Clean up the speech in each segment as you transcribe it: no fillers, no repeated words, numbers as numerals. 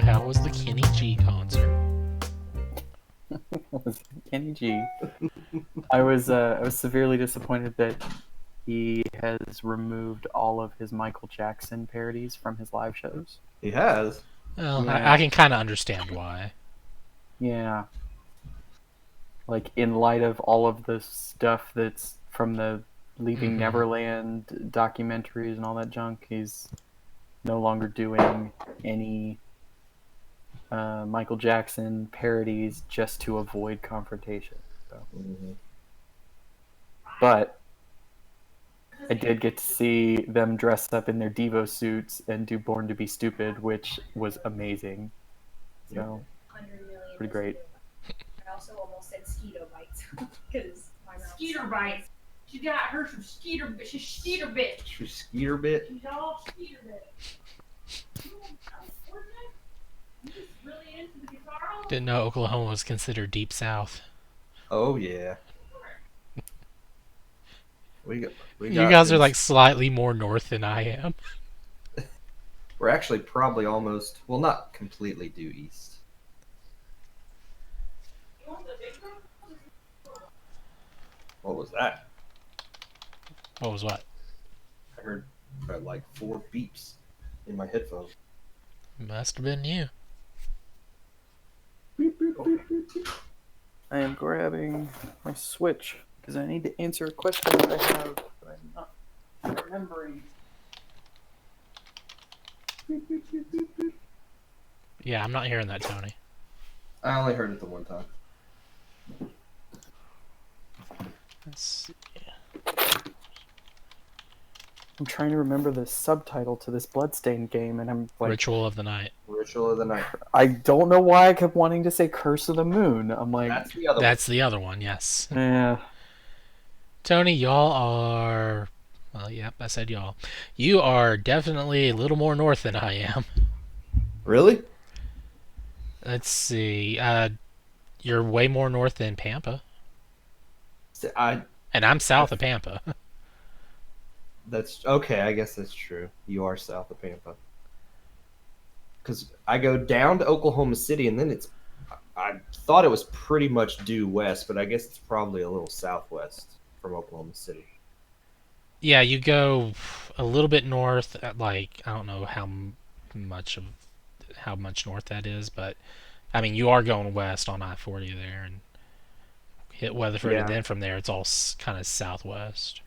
how was the Kenny G concert? Was Kenny G. I was severely disappointed that he has removed all of his Michael Jackson parodies from his live shows. He has. Well, Yeah. I can kind of understand why. Yeah. Like, in light of all of the stuff that's from the Leaving Neverland documentaries and all that junk, he's no longer doing any Michael Jackson parodies just to avoid confrontation. So. But I did get to see them dress up in their Devo suits and do Born to Be Stupid, which was amazing. So, pretty great. I also almost said Skeeto bites because my mouth. Skeeter bites. She got her some Skeeter. She's Skeeter bit. She's Skeeter bit. She's all Skeeter bit. You just really into the guitar? Didn't know Oklahoma was considered Deep South. Oh yeah. You guys are like slightly more north than I am. We're actually probably almost, well, not completely due east. What was that? What was what? I heard like 4 beeps in my headphones. Must have been you. I am grabbing my Switch because I need to answer a question that I have that I'm not remembering. Yeah, I'm not hearing that, Tony. I only heard it the one time. Let's see. I'm trying to remember the subtitle to this Bloodstained game, and I'm like... Ritual of the Night. Ritual of the Night. I don't know why I kept wanting to say Curse of the Moon. I'm like... That's the other one, yes. Yeah. Tony, y'all are... Well, yep, I said y'all. You are definitely a little more north than I am. Really? Let's see. You're way more north than Pampa. And I'm south of Pampa. That's okay. I guess that's true. You are south of Pampa. Because I go down to Oklahoma City, and then it's. I thought it was pretty much due west, but I guess it's probably a little southwest from Oklahoma City. Yeah, you go a little bit north. Like, I don't know how much north that is, but I mean, you are going west on I-40 there, and hit Weatherford, and then from there it's all kind of southwest.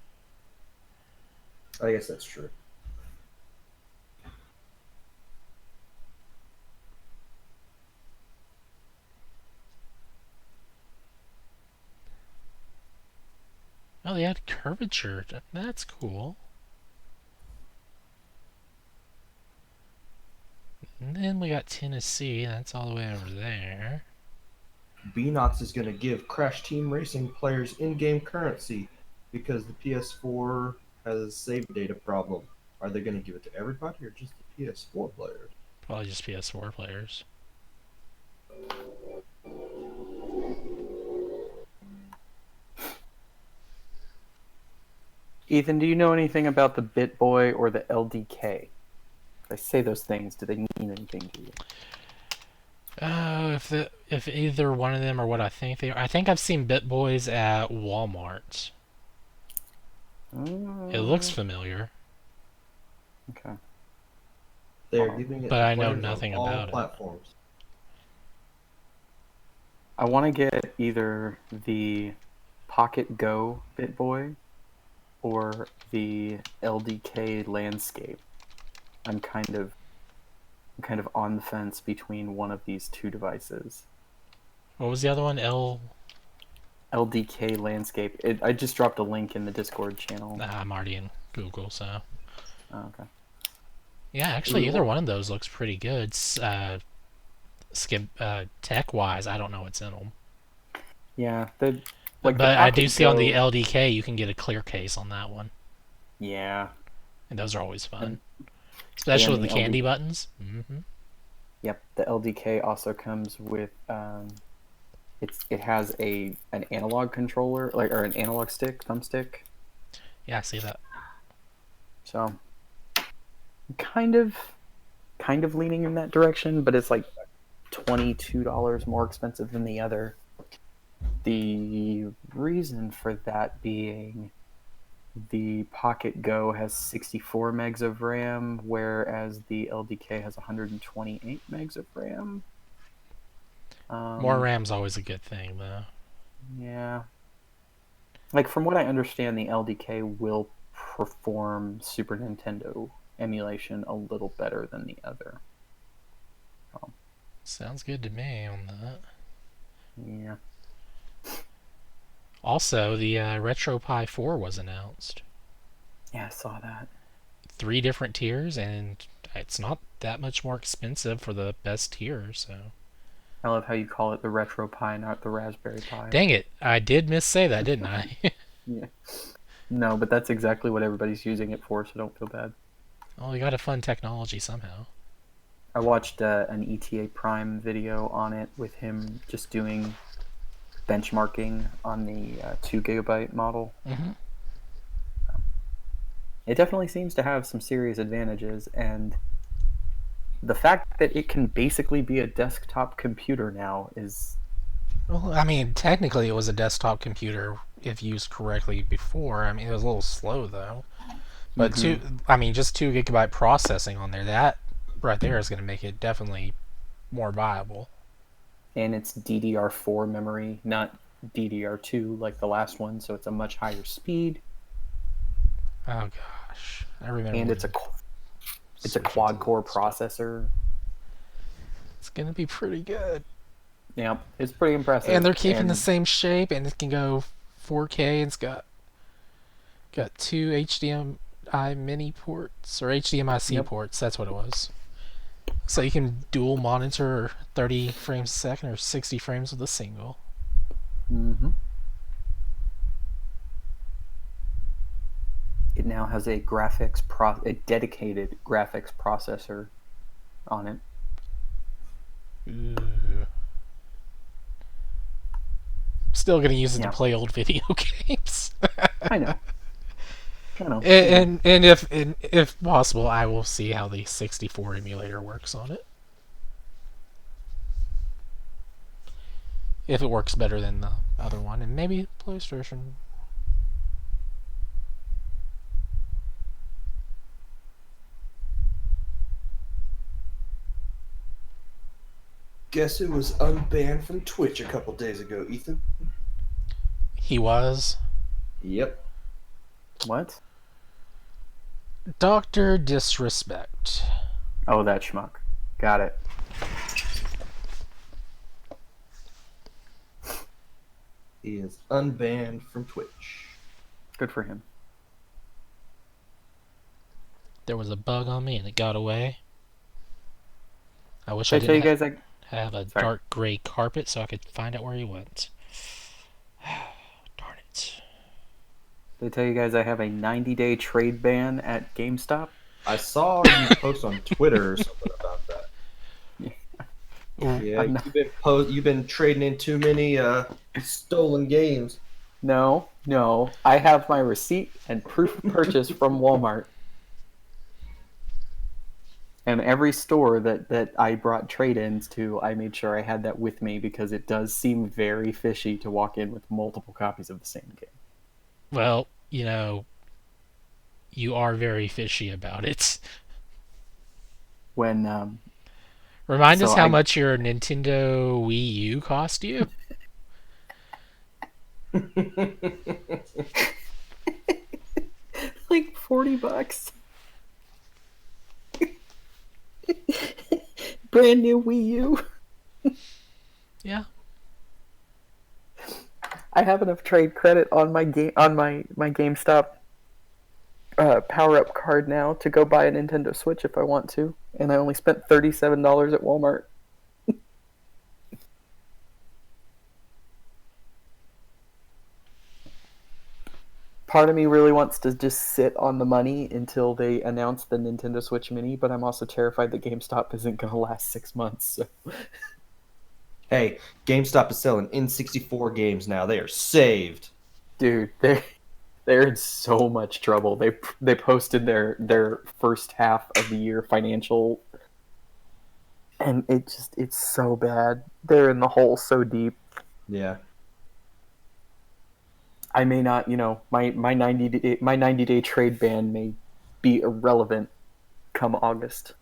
I guess that's true. Oh, they had curvature. That's cool. And then we got Tennessee. That's all the way over there. BNOTS is going to give Crash Team Racing players in-game currency because the PS4 has a save data problem. Are they going to give it to everybody or just the PS4 players? Probably just PS4 players. Ethan, do you know anything about the BitBoy or the LDK? If I say those things, do they mean anything to you? If either one of them are what I think they are. I think I've seen BitBoys at Walmart. It looks familiar. Okay. They're giving it but to I know players nothing on all about platforms. I want to get either the Pocket Go BitBoy or the LDK Landscape. I'm kind of on the fence between one of these two devices. What was the other one? LDK Landscape. I just dropped a link in the Discord channel. I'm already in Google, so. Oh, okay. Yeah, actually, either one of those looks pretty good. Tech-wise, I don't know what's in them. Yeah, but I do see on the LDK you can get a clear case on that one. Yeah. And those are always fun. Especially with the candy buttons. Mm-hmm. Yep, the LDK also comes with it has an analog controller, or an analog stick, thumbstick. Yeah, I see that. So I'm kind of kind of leaning in that direction, but it's like $22 more expensive than the other. The reason for that being the Pocket Go has 64 megs of RAM, whereas the LDK has 128 megs of RAM. More RAM's always a good thing, though. Yeah. Like, from what I understand, the LDK will perform Super Nintendo emulation a little better than the other. Sounds good to me on that. Yeah. Also, the RetroPie 4 was announced. Yeah, I saw that. 3 different tiers, and it's not that much more expensive for the best tier, so... I love how you call it the Retro Pi, not the Raspberry Pi. Dang it, I did missay that, didn't I? Yeah. No, but that's exactly what everybody's using it for, so don't feel bad. Well, we got to fund technology somehow. I watched an ETA Prime video on it with him just doing benchmarking on the 2 gigabyte model. Mm-hmm. It definitely seems to have some serious advantages, and the fact that it can basically be a desktop computer now is... Well, I mean, technically it was a desktop computer if used correctly before. I mean, it was a little slow, though. But just 2 gigabyte processing on there, that right there is going to make it definitely more viable. And it's DDR4 memory, not DDR2 like the last one, so it's a much higher speed. Oh gosh, I remember. And it's a quad core processor. It's going to be pretty good. Yeah, it's pretty impressive. And they're keeping the same shape, and it can go 4K. And it's got 2 HDMI mini ports, or HDMI-C ports. That's what it was. So you can dual monitor 30 frames a second or 60 frames with a single. Mm-hmm. It now has a dedicated graphics processor on it. Ooh. Still gonna use it to play old video games. I know. And if possible, I will see how the 64 emulator works on it. If it works better than the other one, and maybe PlayStation. Guess who was unbanned from Twitch a couple days ago, Ethan? He was? Yep. What? Dr. Disrespect. Oh, that schmuck. Got it. He is unbanned from Twitch. Good for him. There was a bug on me and it got away. I wish Did I tell you didn't guys have a dark gray carpet so I could find out where he went. Darn it. Did I tell you guys I have a 90-day trade ban at GameStop? I saw you post on Twitter or something about that. Yeah, you've been trading in too many stolen games. No. I have my receipt and proof of purchase from Walmart. And every store that I brought trade-ins to, I made sure I had that with me because it does seem very fishy to walk in with multiple copies of the same game. Well, you are very fishy about it. When Remind us how much your Nintendo Wii U cost you? Like $40. Brand new Wii U. Yeah. I have enough trade credit on my GameStop power-up card now to go buy a Nintendo Switch if I want to, and I only spent $37 at Walmart. Part of me really wants to just sit on the money until they announce the Nintendo Switch Mini, but I'm also terrified that GameStop isn't going to last 6 months. So. Hey, GameStop is selling N64 games now. They are saved. Dude, they're in so much trouble. They posted their first half of the year financial And it's so bad. They're in the hole so deep. Yeah. I may not, my 90-day trade ban may be irrelevant come August.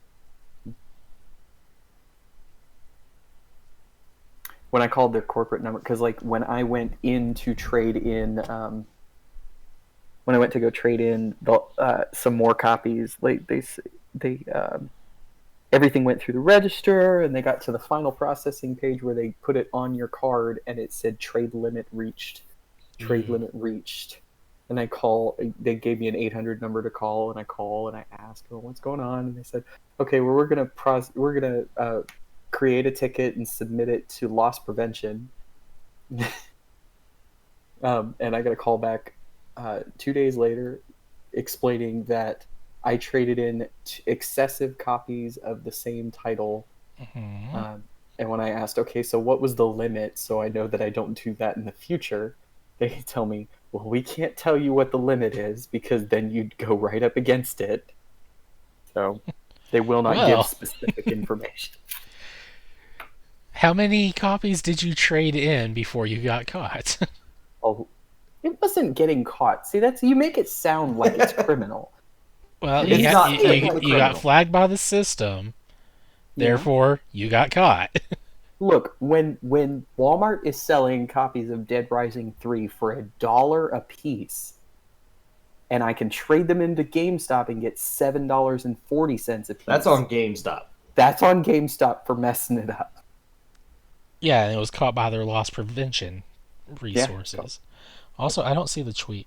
When I called their corporate number, because like when I went in to trade in, when I went to go trade in some more copies, like they everything went through the register, and they got to the final processing page where they put it on your card, and it said trade limit reached. Trade limit reached. And they gave me an 800 number to call, and I call and I ask, well, what's going on? And they said, okay, well, we're gonna create a ticket and submit it to loss prevention. And I got a call back 2 days later explaining that I traded in excessive copies of the same title. And when I asked, okay, so what was the limit so I know that I don't do that in the future, they tell me, well, we can't tell you what the limit is because then you'd go right up against it. So they will not give specific information. How many copies did you trade in before you got caught? Oh, it wasn't getting caught. See, you make it sound like it's criminal. Well, It's not technically you got criminal. flagged by the system, therefore you got caught. Look, when Walmart is selling copies of Dead Rising 3 for $1 a piece, and I can trade them into GameStop and get $7.40 a piece. That's on GameStop. That's on GameStop for messing it up. Yeah, and it was caught by their loss prevention resources. Also, I don't see the tweet.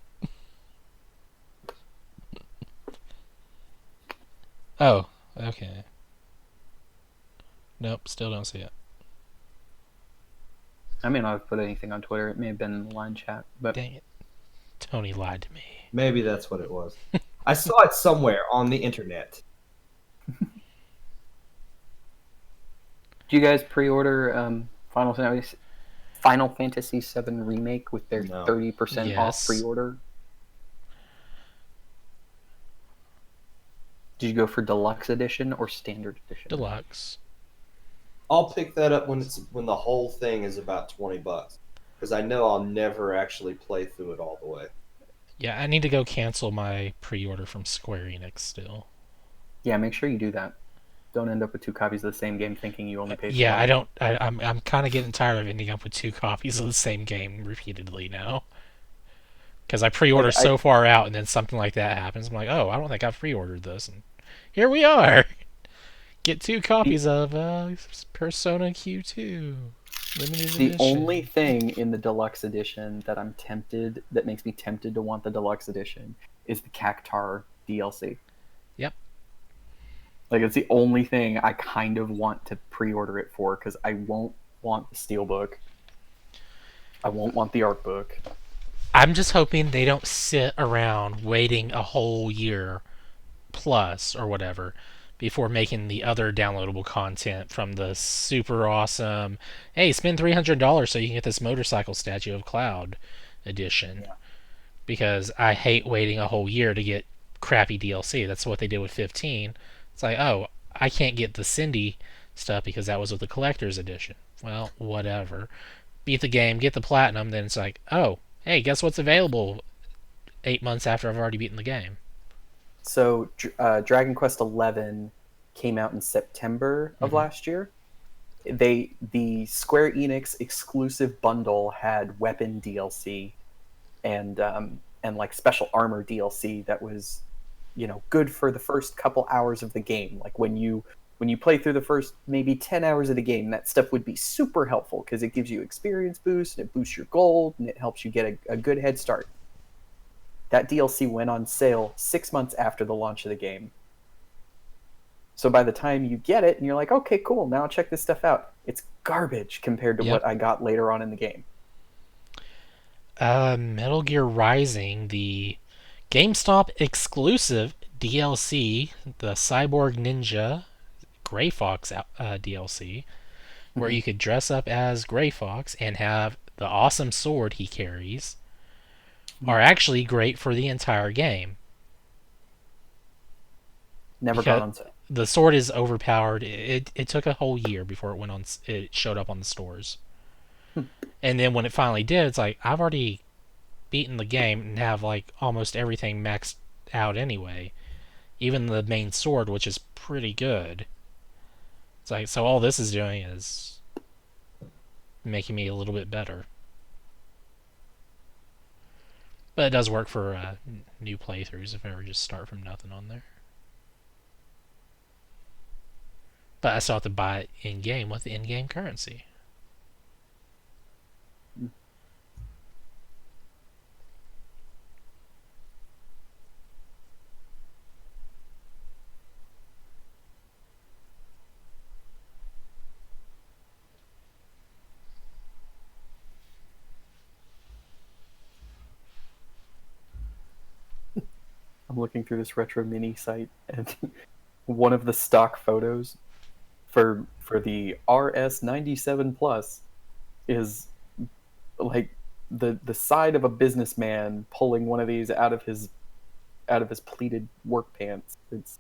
Oh, okay. Nope, still don't see it. I may not have put anything on Twitter. It may have been in the line chat. But Dang it. Tony lied to me. Maybe that's what it was. I saw it somewhere on the internet. do you guys pre-order Final Fantasy VII Remake with their No. 30% off Yes. pre-order? Did you go for deluxe edition or standard edition? Deluxe. I'll pick that up when the whole thing is about $20, because I know I'll never actually play through it all the way. Yeah, I need to go cancel my pre-order from Square Enix still. Yeah, make sure you do that. Don't end up with 2 copies of the same game thinking you only paid for Yeah, one. I don't. I'm kind of getting tired of ending up with 2 copies of the same game repeatedly now. Because I pre-order so far out, and then something like that happens. I'm like, oh, I don't think I've pre-ordered this, and here we are. Get 2 copies of Persona Q2 limited The edition. only thing in the deluxe edition that that makes me tempted to want the deluxe edition is the Cactar DLC. Yep. Like, it's the only thing I kind of want to pre-order it for, because I won't want the Steelbook. I won't want the art book. I'm just hoping they don't sit around waiting a whole year plus or whatever before making the other downloadable content from the super awesome, hey, spend $300 so you can get this motorcycle statue of Cloud edition. Yeah. Because I hate waiting a whole year to get crappy DLC. That's what they did with 15. It's like, oh, I can't get the Cindy stuff because that was with the collector's edition. Well, whatever. Beat the game, get the platinum, then it's like, oh, hey, guess what's available 8 months after I've already beaten the game? So, Dragon Quest XI came out in September of last year. The Square Enix exclusive bundle had weapon DLC and like special armor DLC that was, good for the first couple hours of the game. Like when you play through the first maybe 10 hours of the game, that stuff would be super helpful because it gives you experience boost and it boosts your gold and it helps you get a good head start. That DLC went on sale 6 months after the launch of the game. So by the time you get it and you're like, okay, cool, now I'll check this stuff out, it's garbage compared to what I got later on in the game. Metal Gear Rising, the GameStop exclusive DLC, the Cyborg Ninja Gray Fox DLC, where you could dress up as Gray Fox and have the awesome sword he carries, are actually great for the entire game. Never got on sale. the sword is overpowered. It took a whole year before it showed up on the stores. And then when it finally did, it's like I've already beaten the game and have like almost everything maxed out anyway. Even the main sword, which is pretty good. It's like, so all this is doing is making me a little bit better. But it does work for new playthroughs if I ever just start from nothing on there. But I still have to buy it in-game with the in-game currency. I'm looking through this retro mini site, and one of the stock photos for the RS97 Plus is like the side of a businessman pulling one of these out of his pleated work pants. It's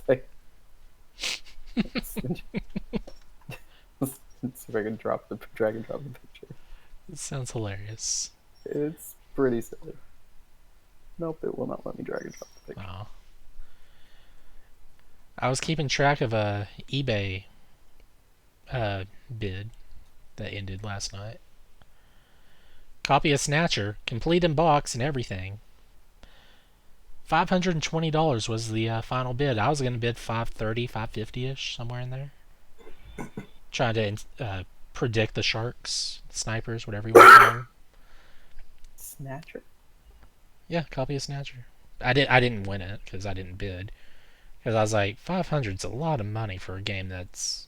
like let's see if I can drag and drop the picture. It sounds hilarious. It's pretty silly. Nope, it will not let me drag and drop the picture. Wow. I was keeping track of a eBay bid that ended last night. Copy of Snatcher, complete in box and everything. $520 was the final bid. I was going to bid $530, $550-ish, somewhere in there. Trying to predict the sharks, snipers, whatever you want to call them. Snatcher? Yeah, copy of Snatcher. I didn't win it because I didn't bid. Because I was like, 500's a lot of money for a game that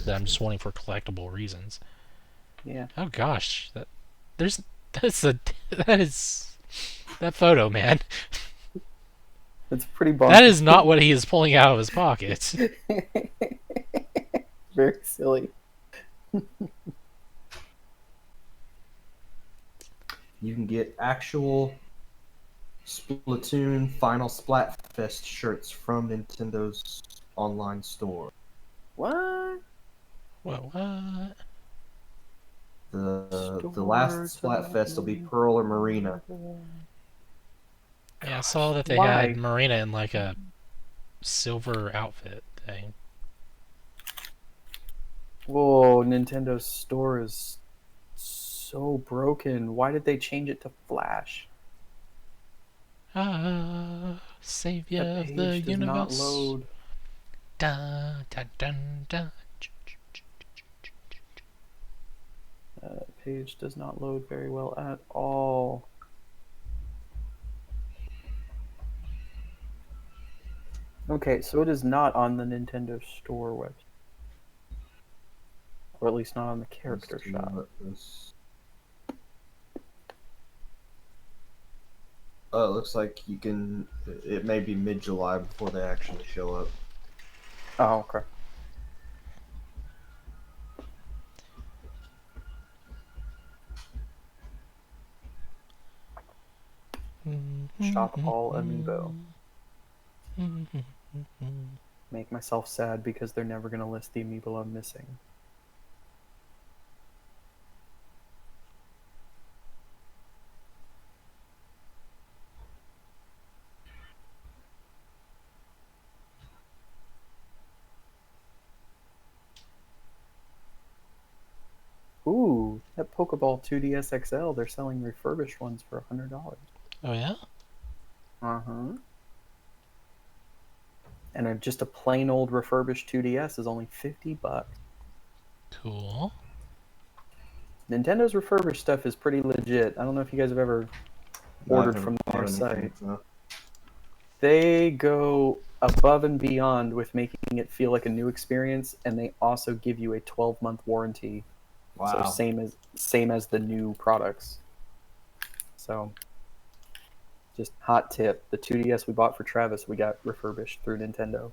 I'm just wanting for collectible reasons. Yeah. Oh gosh, that photo, man. It's pretty bonkers. That is not what he is pulling out of his pocket. Very silly. You can get actual Splatoon Final Splatfest shirts from Nintendo's online store. What? What? The last Splatfest will be Pearl or Marina. Yeah, I saw that they Why? had Marina in like a silver outfit thing. Whoa, Nintendo's store is so broken. Why did they change it to Flash? Savior The of page the does not universe. load. Dun, dun, dun, dun. Page does not load very well at all. Okay, so it is not on the Nintendo Store website. Or at least not on the character Let's see shop. what this- Oh, it looks like you can. It may be mid-July before they actually show up. Oh, okay. Shop all amiibo. Make myself sad because they're never going to list the amiibo I'm missing. Ooh, that Pokeball 2DS XL, they're selling refurbished ones for $100. Oh yeah? Uh-huh. And just a plain old refurbished 2DS is only $50. Cool. Nintendo's refurbished stuff is pretty legit. I don't know if you guys have ever ordered from their site. They go above and beyond with making it feel like a new experience, and they also give you a 12-month warranty. Wow. So same as the new products. So just hot tip, the 2DS we bought for Travis, we got refurbished through Nintendo.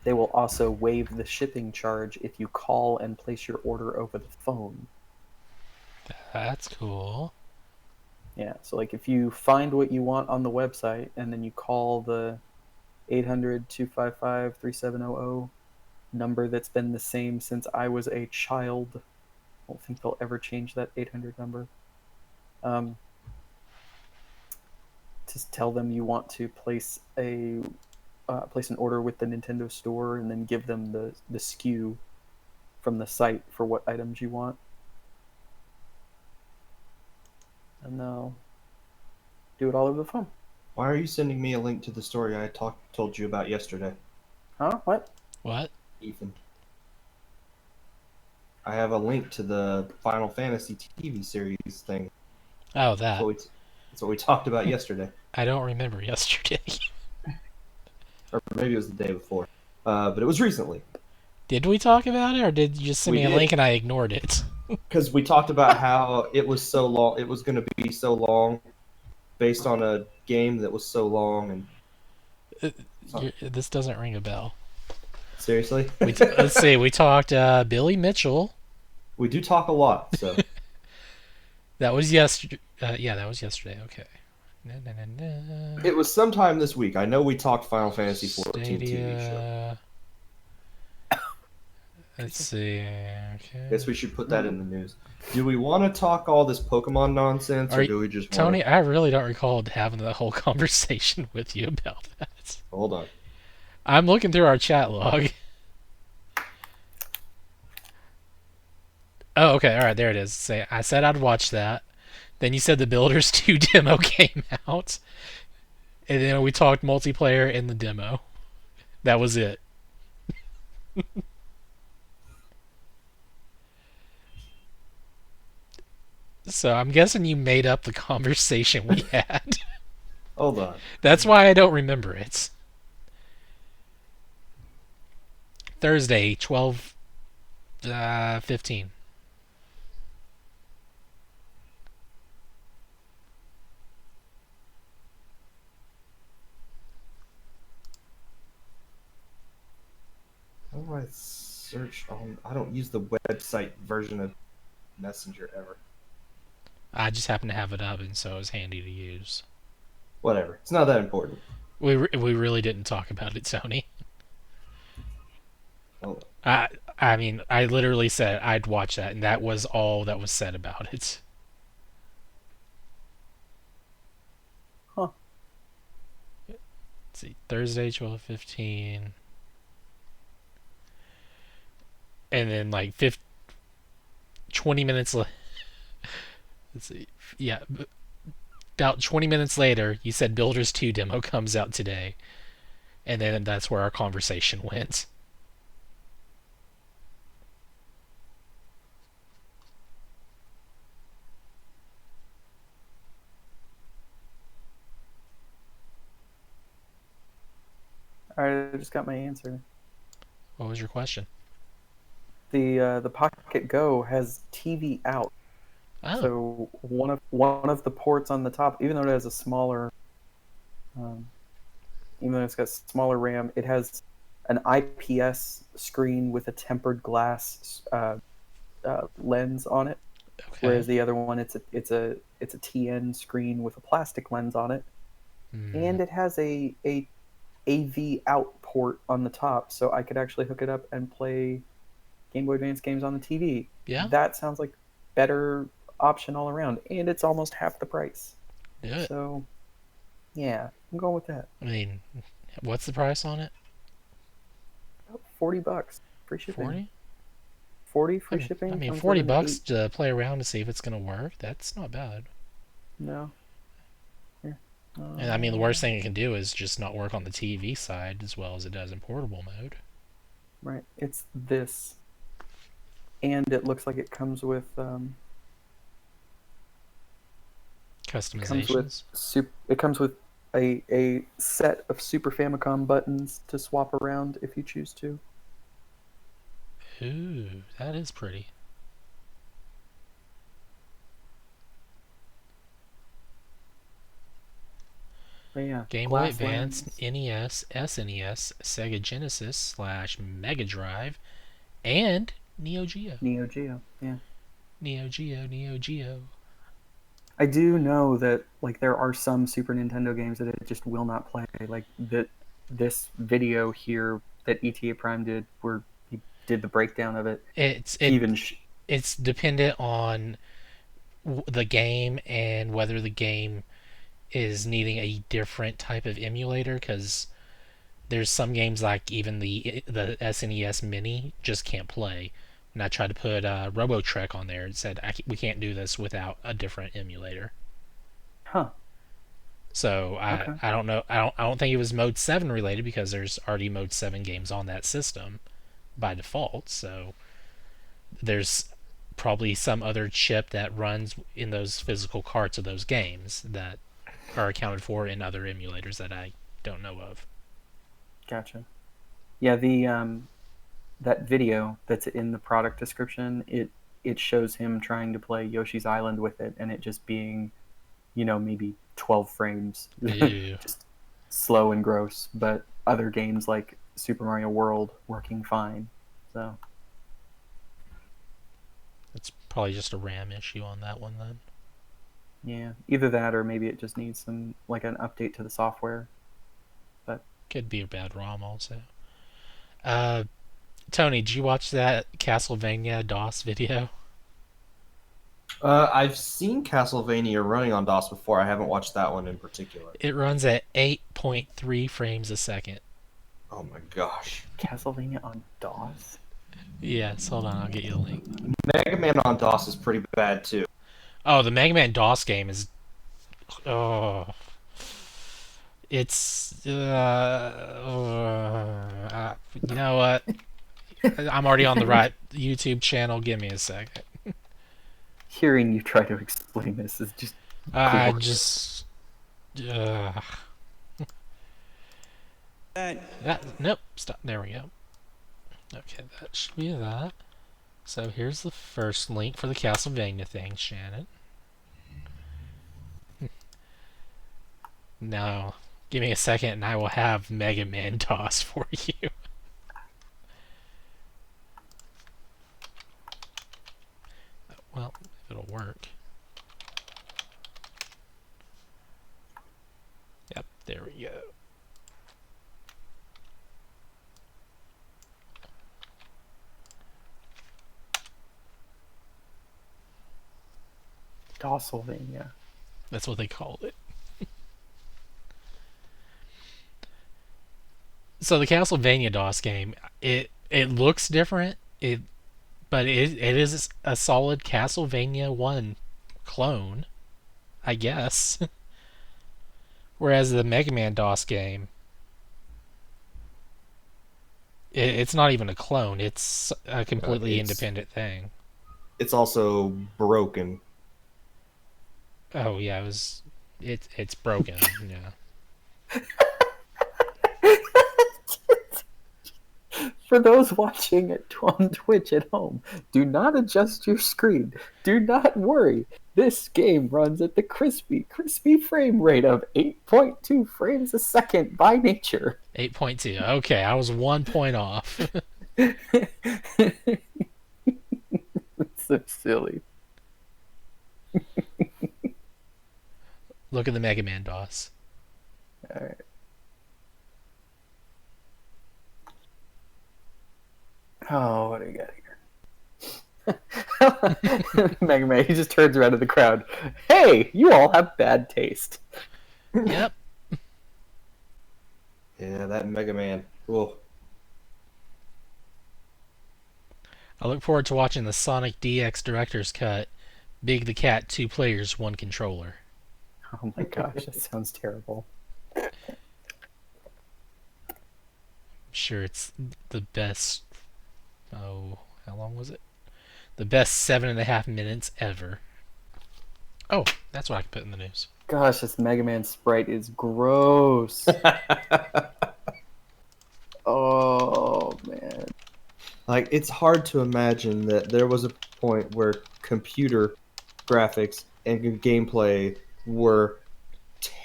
They will also waive the shipping charge if you call and place your order over the phone. That's cool. Yeah, so like if you find what you want on the website and then you call the 800-255-3700 number that's been the same since I was a child. I don't think they'll ever change that 800 number. Just tell them you want to place an order with the Nintendo Store, and then give them the SKU from the site for what items you want, and they'll do it all over the phone. Why are you sending me a link to the story I told you about yesterday, Huh? What? What? Ethan? I have a link to the Final Fantasy TV series thing. Oh, That's that. what we talked about yesterday. I don't remember yesterday. Or maybe it was the day before. But it was recently. Did we talk about it, or did you just send We me a did. link and I ignored it? Because we talked about how it was so long. It was going to be so long based on a game that was so long. And This doesn't ring a bell. seriously? Let's see. We talked Billy Mitchell. We do talk a lot, so. That was yesterday. Yeah, that was yesterday. Okay. Na, na, na, na. It was sometime this week. I know we talked Final Fantasy 14 TV show. Stadia. Let's see. Okay. I guess we should put that in the news. Do we want to talk all this Pokemon nonsense, or do we just want Tony, I really don't recall having the whole conversation with you about that. Hold on. I'm looking through our chat log. Oh, okay. All right, there it is. Say, I said I'd watch that. Then you said the Builders 2 demo came out. And then we talked multiplayer in the demo. That was it. So I'm guessing you made up the conversation we had. Hold on. That's why I don't remember it. Thursday, 12:15. How do I search on? I don't use the website version of Messenger ever. I just happened to have it up, and so it was handy to use. Whatever. It's not that important. We really didn't talk about it, Tony. Hold I mean, I literally said I'd watch that, and that was all that was said about it. Huh. Let's see, Thursday, 12:15. And then, like, 20 minutes later. Let's see. Yeah. About 20 minutes later, you said Builders 2 demo comes out today. And then that's where our conversation went. Alright, I just got my answer. What was your question? The Pocket Go has TV out. Oh. So one of the ports on the top, even though it has a smaller, even though it's got smaller RAM, it has an IPS screen with a tempered glass lens on it. Okay. Whereas the other one, it's a TN screen with a plastic lens on it, and it has a AV out port on the top, so I could actually hook it up and play Game Boy Advance games on the TV. Yeah. That sounds like better option all around, and it's almost half the price. Do it. So, yeah, I'm going with that. I mean, what's the price on it? About $40 free shipping. 40? 40 free shipping. I mean, comes $40 with an eight- to play around to see if it's going to work. That's not bad. No. Here. And I mean, the worst thing it can do is just not work on the TV side as well as it does in portable mode. Right. It's this, and it looks like it comes with Customizations. it comes with a set of Super Famicom buttons to swap around if you choose to. Ooh, that is pretty. But yeah, Game Boy Glass Advance, Lands. NES, SNES, Sega Genesis / Mega Drive, and Neo Geo. Neo Geo. Yeah. Neo Geo, Neo Geo. I do know that like there are some Super Nintendo games that it just will not play. Like this video here that ETA Prime did, where he did the breakdown of it. It's He even it's dependent on the game and whether the game is needing a different type of emulator, because there's some games like even the SNES Mini just can't play. And I tried to put RoboTrek on there. It said we can't do this without a different emulator. huh. So Okay. I don't know. I don't think it was Mode 7 related, because there's already Mode 7 games on that system by default. So there's probably some other chip that runs in those physical carts of those games that are accounted for in other emulators that I don't know of. Gotcha. Yeah, the that video that's in the product description, it shows him trying to play Yoshi's Island with it, and it just being, maybe 12 frames, Ew. just slow and gross. But other games like Super Mario World working fine. So It's probably just a RAM issue on that one then. yeah, either that or maybe it just needs some like an update to the software. Could be a bad ROM also. Tony, did you watch that Castlevania DOS video? I've seen Castlevania running on DOS before. I haven't watched that one in particular. It runs at 8.3 frames a second. Oh my gosh. Castlevania on DOS? Yes, hold on, I'll get you the link. Mega Man on DOS is pretty bad too. Oh, the Mega Man DOS game is... Oh... It's... you know what? I'm already on the right YouTube channel. Give me a second. Hearing you try to explain this is just I glorious. just... nope, stop. There we go. Okay, that should be that. So here's the first link for the Castlevania thing, Shannon. Now, give me a second and I will have Mega Man DOS for you. Well, if it'll work. Yep, there we go. DOSylvania. That's what they called it. So the Castlevania DOS game, it looks different. But it is a solid Castlevania 1 clone, I guess. Whereas the Mega Man DOS game, it's not even a clone. It's a completely independent thing. It's also broken. Oh yeah, it's broken. Yeah. For those watching it on Twitch at home, do not adjust your screen. Do not worry. This game runs at the crispy frame rate of 8.2 frames a second by nature. 8.2. Okay, I was 1 point off. It's so silly. Look at the Mega Man DOS. All right. Oh, what do we got here? Mega Man, he just turns around to the crowd. Hey, you all have bad taste. Yep. Yeah, that Mega Man. Cool. I look forward to watching the Sonic DX Director's Cut. Big the Cat, 2 players, 1 controller. Oh my gosh, that sounds terrible. I'm sure it's the best. Oh, how long was it? The best 7.5 minutes ever. Oh, that's what I can put in the news. Gosh, this Mega Man sprite is gross. Oh man. Like, it's hard to imagine that there was a point where computer graphics and gameplay were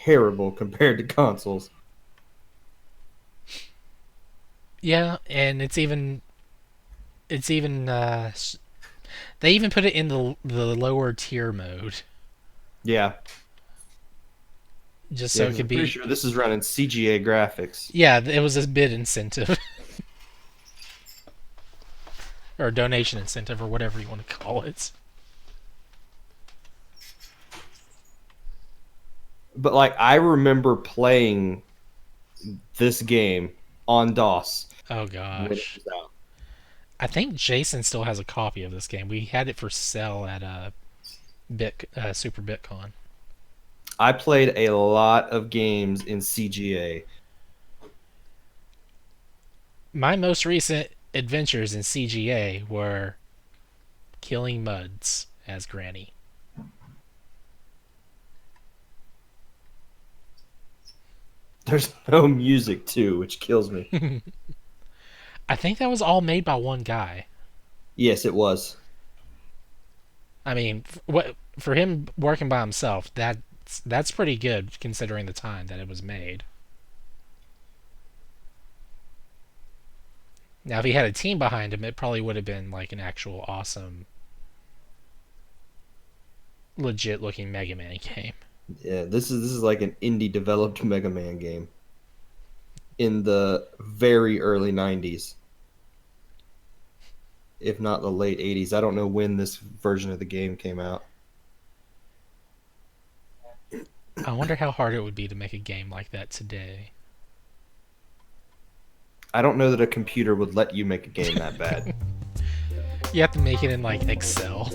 terrible compared to consoles. Yeah, and they even put it in the lower tier mode Yeah, just yeah. so it 'Cause could I'm pretty be. sure this is running CGA graphics. Yeah, it was a bid incentive or donation incentive or whatever you want to call it. But like, I remember playing this game on DOS Oh when it gosh. was out. I think Jason still has a copy of this game. We had it for sale at Super BitCon. I played a lot of games in CGA. My most recent adventures in CGA were killing Muds as Granny. There's no music too, which kills me. I think that was all made by one guy. Yes, it was. I mean, what for him working by himself, that's pretty good considering the time that it was made. Now, if he had a team behind him, it probably would have been like an actual awesome, legit looking Mega Man game. Yeah, this is like an indie developed Mega Man game in the very early 90s, if not the late 80s. I don't know when this version of the game came out. I wonder how hard it would be to make a game like that today. I don't know that a computer would let you make a game that bad. You have to make it in like Excel.